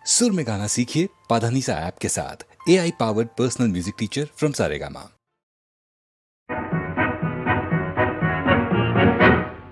सुर में गाना सीखिए पाधानीसा ऐप के साथ। AI powered personal music teacher from Saregama.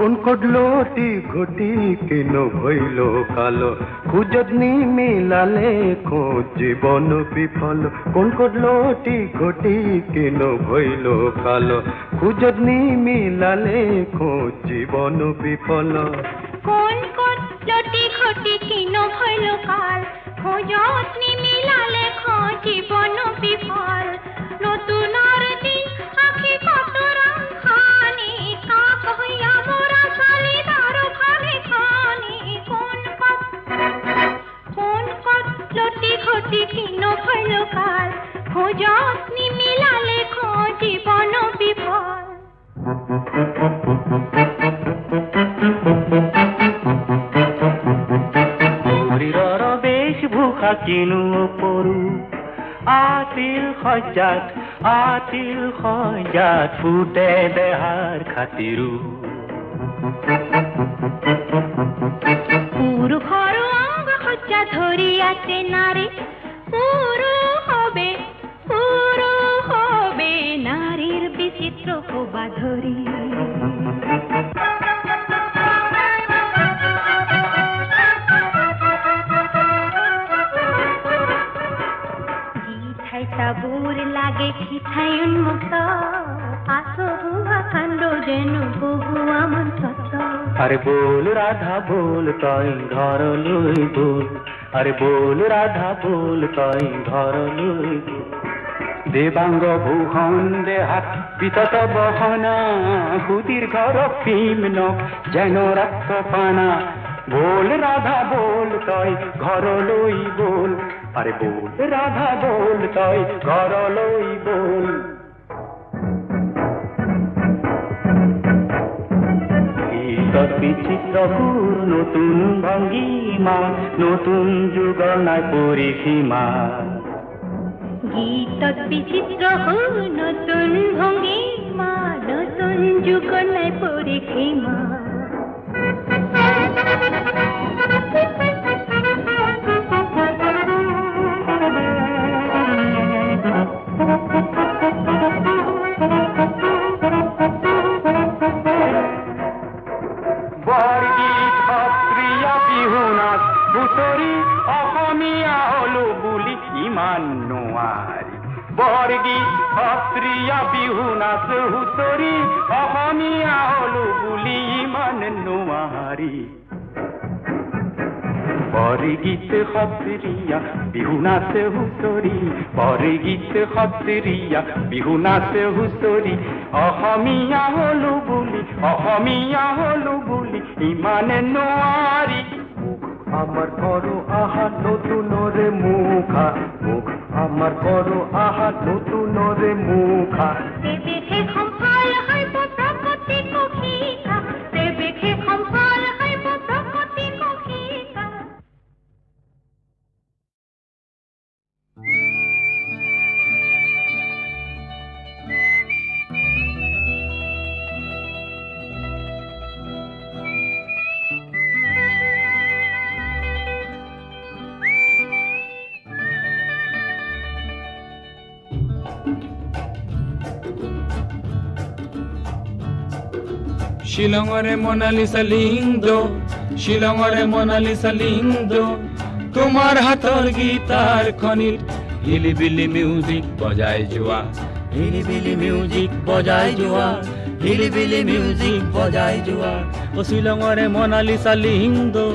কোন কডলোটি ঘটি কেন হইল কালো খুঁজনি মিলালে খোঁজ জীবন বিফল কোন কডলোটি ঘটি কেন হইল কালো খুঁজনি মিলালে খোঁজ জীবন বিফল কোন কডলোটি ঘটি কেন হইল কাল খোঁজনি মিলালে খোঁজ জীবন বিফল নতুন আর দিন আখি কত রং খানি কাক হইয়া মোরা চালি দারো খানে খানি কোন কডলোটি ঘটি কেন হইল কাল খোঁজনি মিলালে খোঁজ জীবন বিফল শরীরর বেশ ভুখা কিনু পরু আতিল খজাত ফুটে দেহার খাতিরু পুরু ঘর অঙ্গ হজ্জা ধরি আছে নারী পুরু হবে নারীর বিচিত্র শোভা ধরি বুর লাগে খিছাই উন্মুক্ত আসো হুয়া কাণ্ড যেন বহু আমন সত্য আরে বল রাধা বল তাই ধর লই বল আরে বল রাধা বল তাই ধর লই দেবাঙ্গ ভূষণ দেহাত বিতত বহনা হুদির ঘর ভীম্ন যেন রক্ত পানা বল রাধা বল তাই ঘর লই বল আরে বল রাধা বল তাই ঘর লই বল বিচিত্র নতুন ভঙ্গিমা নতুন যুগনায় পরিসীমা গীত বিচিত্র নতুন ভঙ্গিমা নতুন যুগনায় পরিসীমা অসমীয়া হলো বুলি ইমান নোৱাৰি বৰগীত সত্ৰীয়া বিহু নাচ হুঁচৰি অসমীয়া হলো বুলি ইমান নোৱাৰি বৰগীত সত্ৰীয়া বিহু নাচ হুঁচৰি বৰগীত সত্ৰীয়া বিহু নাচ হুঁচৰি অসমীয়া হলো বুলি ইমান নোৱাৰি আমার করো আহা নতুন রে মুখা মুখ আমার করো আহা নতুন রে মুখা দেখে খম্পাল হইব প্রকৃতি কখিকা দেখে খম্পাল হইব প্রকৃতি কখিকা শিলংরে মোনালিসা লিংদো শিলংরে মোনালিসা লিংদো তোমার হাতর গীতার খনির হিলিবিলি মিউজিক বজায় জোয়া হিলিবিলি মিউজিক বজায় জোয়া হিলিবিলি মিউজিক বজায় জোয়া ও শিলংরে মোনালিসা লিংদো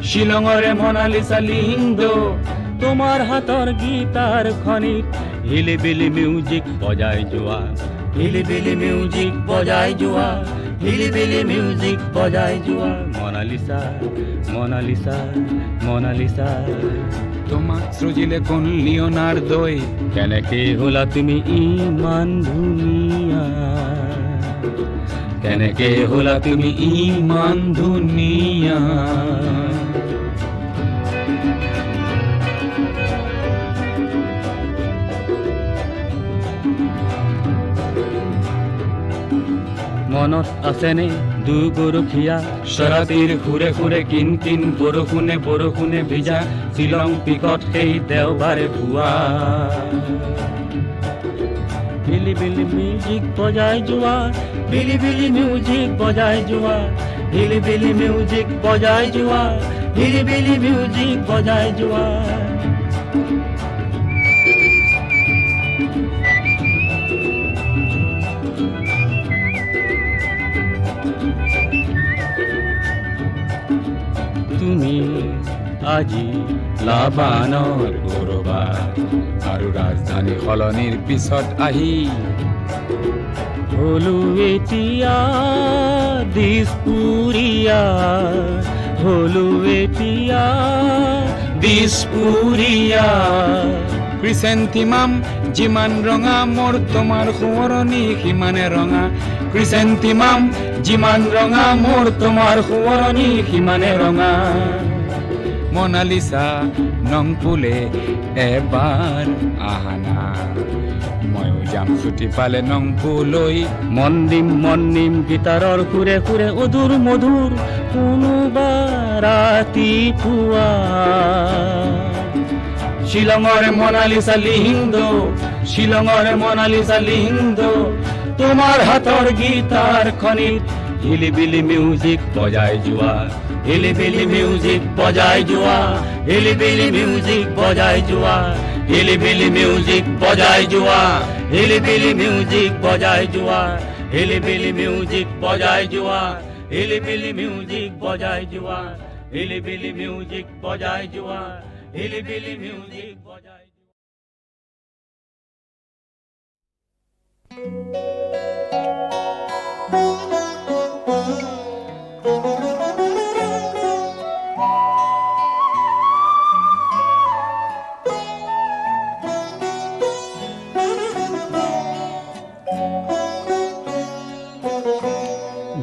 শিলংরে মোনালিসা লিংদো তোমার হাতর গীতার খনির হিলিবিলি মিউজিক বজায় জোয়া হিলিবিলি মিউজিক বজায় জোয়া হিলিবিলি মিউজিক বজায় জোয়া মোনালিসা মোনালিসা মোনালিসা তোমাক সৃজিলে কোন লিওনার্দোই কেনেকে হলা তুমি ইমান ধুনিয়া কেনেকে হলা তুমি ইমান ধুনিয়া মনত আছেনে দুগৰখীয়া চৰাতিৰ সুৰে সুৰে কিন কিন বৰষুণে বৰষুণে ভিজা শ্বিলং পিকত সেই দেওবাৰে পুৱা বিলি বিলি মিউজিক বজাই যোৱা বিলি বিলি মিউজিক বজাই যোৱা বিলি বিলি মিউজিক বজাই যোৱা বিলি বিলি মিউজিক বজাই যোৱা তুমি আজি লাবানৰ গৌৰৱাত আৰু ৰাজধানী সলনিৰ পিছত আহি হলো এতিয়া দিছপুৰীয়া হলো এতিয়া দিছপুৰীয়া ক্ৰিচেণ্টিমাম যিমান ৰঙা মোৰ তোমাৰ সোঁৱৰণি সিমানে ৰঙা ক্ৰিচেণ্টিমাম যিমান ৰঙা মোৰ তোমাৰ সোঁৱৰণি সিমানে ৰঙা মনালিছা নংপুলে এবাৰ আহানা ময়ো যাম ছুটি পালে নংপুলৈ মন দিম গীটাৰৰ সুৰে সুৰে অধুৰ মধুৰ কোনোবা ৰাতিপুৱা শ্বিলঙৰ মনালিছা লিহিন্দ শ্বিলঙৰ মনালিছা লিহিন্দ তোমাৰ হাতৰ গীতাৰ খনিত হিলিবিলি মিউজিক বজাই যোৱা হিলিবিলি মিউজিক বজাই যোৱা হিলিবিলি মিউজিক বজাই যোৱা হিলিবিলি মিউজিক বজাই যোৱা হিলিবিলি মিউজিক বজাই যোৱা হিলিবিলি মিউজিক বজাই যোৱা হিলিবিলি মিউজিক বজাই যোৱা হিলিবিলি মিউজিক বজাই যোৱা হিলিবিলি মিউজিক বজাই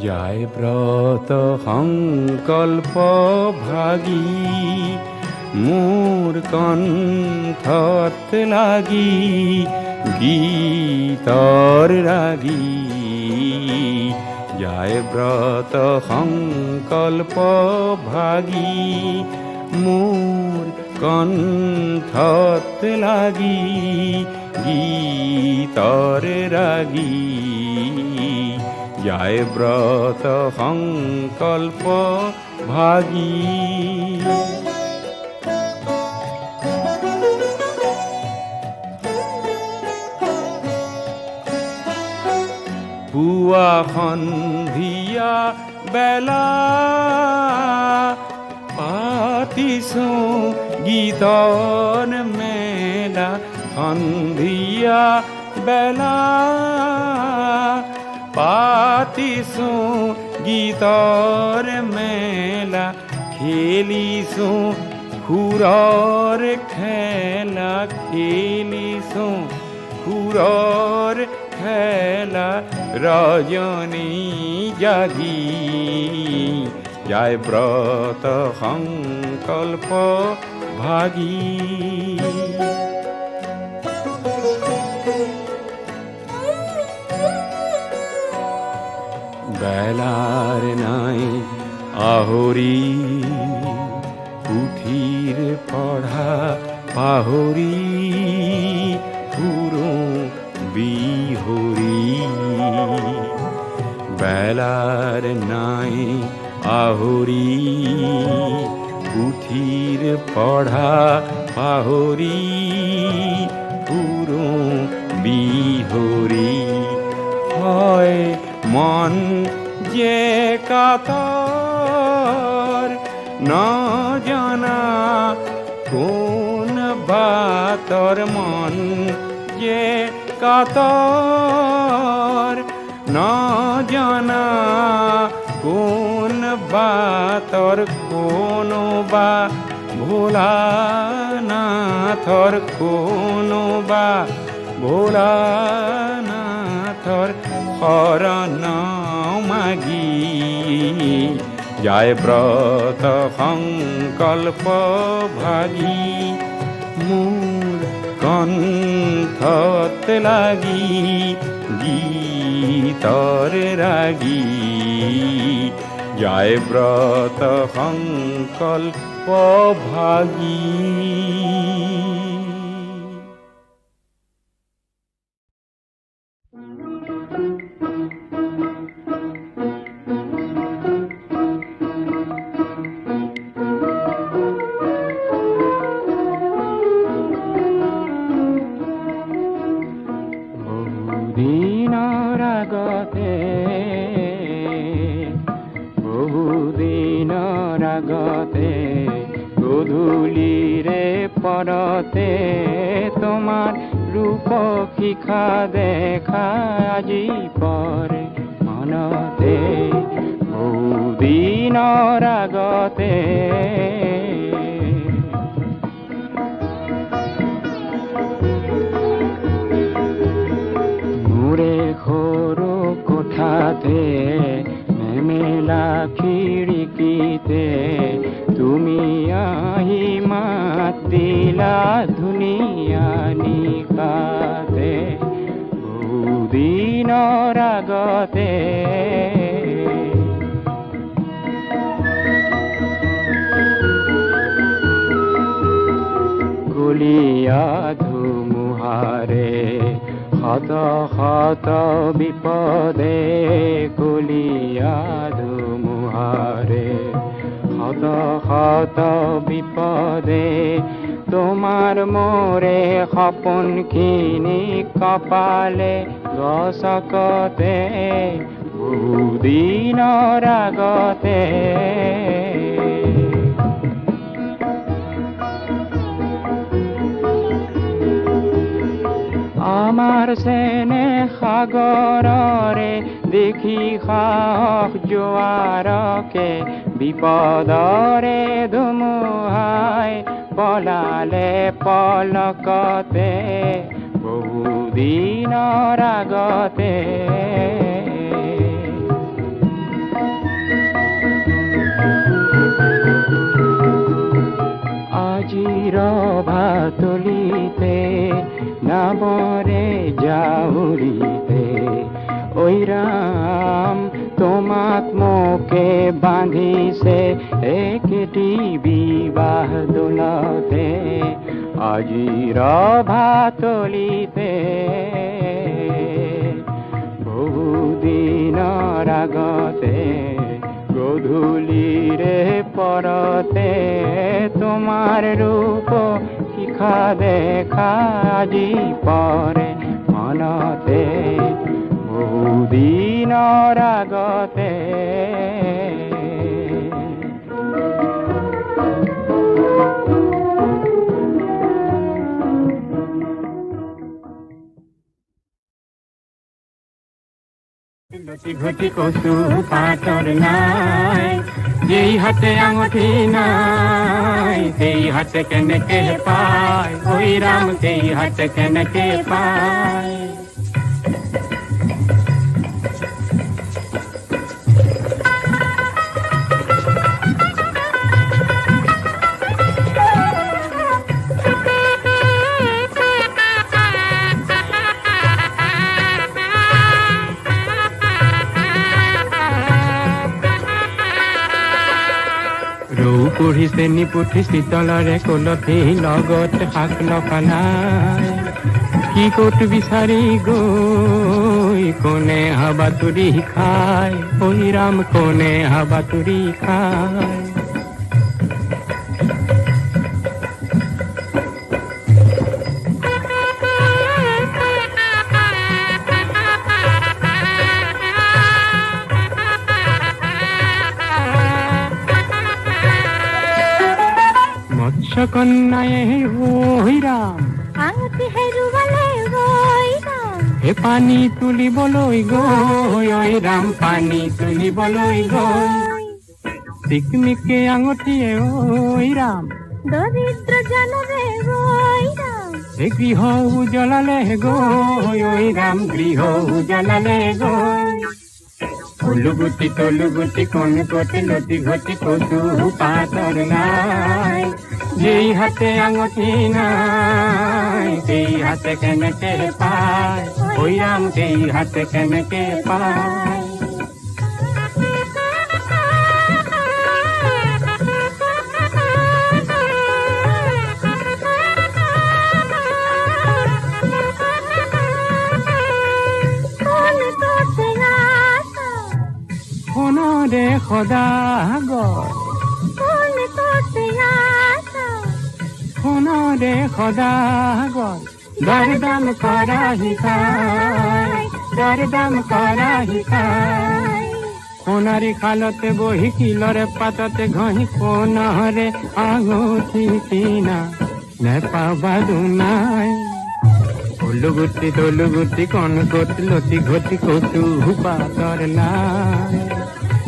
যায় ব্ৰত সংকল্প ভাগি মোৰ কণ্ঠত লাগি গীতৰ ৰাগী যায় ব্ৰত সংকল্প ভাগি মোৰ কণ্ঠত লাগি গীতৰ ৰাগী যায় ব্ৰত সংকল্প ভাগী পুৱা সন্ধিয়া বেলা পাতিছো গীতৰ মেলা সন্ধিয়া বেলা পাতিছো গীতৰ মেলা খেলিছো সুৰৰ খেলা খেলিছো সুৰৰ খেলা ৰজনী জাগি যায় ব্ৰত সংকল্প ভাগি বেলার নাই আহরি পুথির পড়া পাহরি পুরো বিহরি বেলার নাই আহরি পুথির পড়া পাহরি পুরো বিহরি হয় মন যে কাতর ন জানা কোন বাতর মন যে কাতর ন জানা কোন বাতর কোন বা ভোলা নাথর কোন বা ভোলা নাথর শরণ মাগি যায় ব্ৰত সংকল্প ভাগি মোৰ কণ্ঠত লাগি গীতৰ ৰাগী যায় ব্ৰত সংকল্প ভাগী। গধূলিৰে পৰতে তোমাৰ ৰূপ শিখা দেখা আজি পৰে মনতে, বহুদিনৰ আগতে মোৰে সৰু কোঠাতে মেমেলা খিৰিকীতে তুমি আহি মাত দিলা ধুনীয়া নিশাতে, বহুদিনৰ আগতে কলীয়া ধুমুহাৰে শত শত বিপদে, কলীয়া ধুমুহাৰে শত শত বিপদে তোমাৰ মোৰে সপোনখিনি কপালে গছকতে, বহুদিনৰ আগতে আমাৰ চেনে সাগৰৰে দেখি সাহস জোৱাৰকে, বিপদৰে ধুমুহাই পলালে পলকতে, বহুদিনৰ আগতে আজিৰ ভাতলিতে নামৰে জাউৰিতে, ঐ ৰাম তোমাক মোকে বান্ধিছে একেটি বিবাহ দোলতে, আজিৰ ভাতলিতে বহুদিনৰ আগতে গধূলিৰে পৰতে তোমাৰ ৰূপ শিখা দেখা আজি পৰে মনতে, বহুদিনৰ আগতে লুচি ঘটি কচু পাতৰ নাই, যেই হাতে আঙঠি নাই সেই হাতে কেনেকে পায়, ঐ ৰাম সেই হাতে কেনেকে পায়। পঢ়িছে নিপুঠি শীতলৰে কলঠি লগত শাক নফালাই, কি ক'ত বিচাৰি গৈ কোনে হাবাতুৰি খায়, ঐ ৰাম কোনে হাবাতুৰি খায়। কন্যায়ে ঐ ৰাম আঙুঠি হেৰুৱালে ঐ ৰাম, হে পানী তুলিবলৈ গৈ, ঐ ৰাম পানী তুলিবলৈ গৈ, চিকমিকে আঙুঠিয়ে ঐ ৰাম দৰিদ্ৰ জনৰে ঐ ৰাম, হে গৃহ উজ্বলালে গৈ, ঐ ৰাম গৃহ উজ্বলালে গৈ, তলুগুটি কোন কতে লতি ঘটি কচু পাতৰ নাই, যেই হাতে আঙুঠি নাই সেই হাতে কেনেকে পায়, ওই রাম সেই হাতে কেনেকে পায়। রে খোদাগর শোনো রে খোদাগর, দরদাম করা হিসায়, দরদাম করা হিসায়। সোনারি খালতে বহি কিলরে পাতাতে ঘহি কোনরে আঙুঠি কিনা নে পাবা দুনাই। তলু গুটি কোন গতি লতি ঘটি কটু পাতর নাই।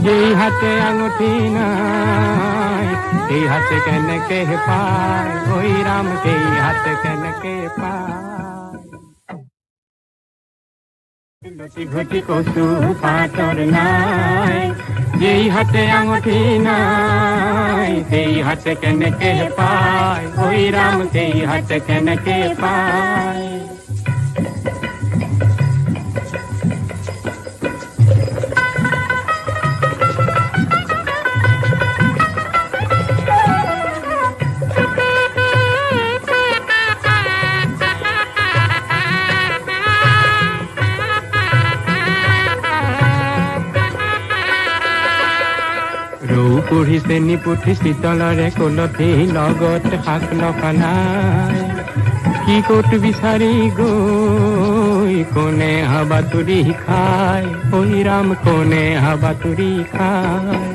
যেই হাতে আঙুঠি নাই সেই হাতে কেনেকে পায়, ওই রাম সেই হাতে কেনেকে পায়। লতি ঘটি কটু পাতর নাই। যেই হাতে আঙুঠি নাই সেই হাতে কেনেকে পায়, ওই রাম সেই হাতে কেনেকে পায়। পুঢ়ি চেনি পুঠি শীতলৰে কলঠি লগত শাক নখানাই। কি ক'ত বিচাৰি গৈ কোনে হাবাতুৰি খায়, ঐ ৰাম কোনে হাবাতুৰি খায়।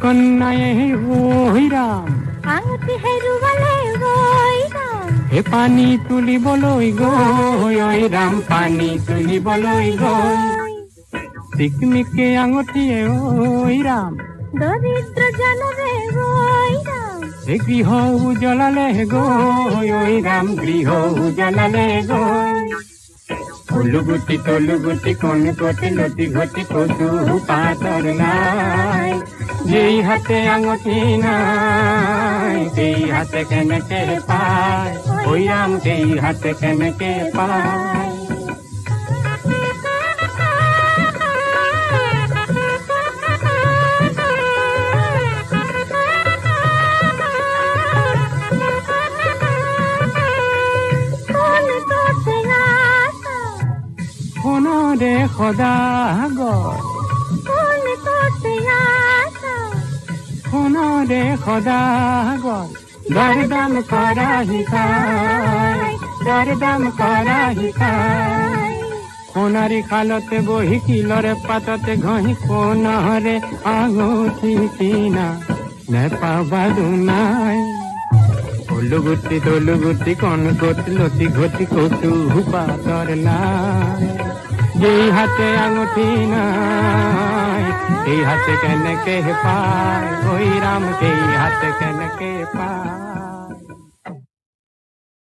কন্যায়ে ওই ৰাম আঙুঠি হেৰুৱালে ওই ৰাম, হে পানী তুলিবলৈ গৈ, ঐ ৰাম পানী তুলিবলৈ গৈ। চিকমিকে আঙুঠিয়ে ঐ ৰাম দৰিদ্ৰ জনৰে ওই ৰাম, হে গৃহ উজ্বলালে গৈ, ঐ রাম গৃহ উজ্বলালে গৈ। তলু গুটি কোন কটি লতি ঘটি কচু পাতর নাই। যেই হাতে আঙুঠি নাই সেই হাতে কেনেকে পায়, ওই রাম সেই হাতে কেনেকে পায়। রে খোদাগর শোনো রে খোদাগর, দরদাম করা হিসায়, দরদাম করা হিসায়। সোনারি খালতে বহি কিলরে পাতাতে ঘহি কোনরে আঙুঠি কিনা নে পাবা দুনাই। তলু গুটি কোন গতি লতি ঘটি কটু পাতর নাই। যেই হাতে আঙুঠি নাই সেই হাতে কেনেকে পায়, ওই রাম সেই হাতে কেনেকে পায়।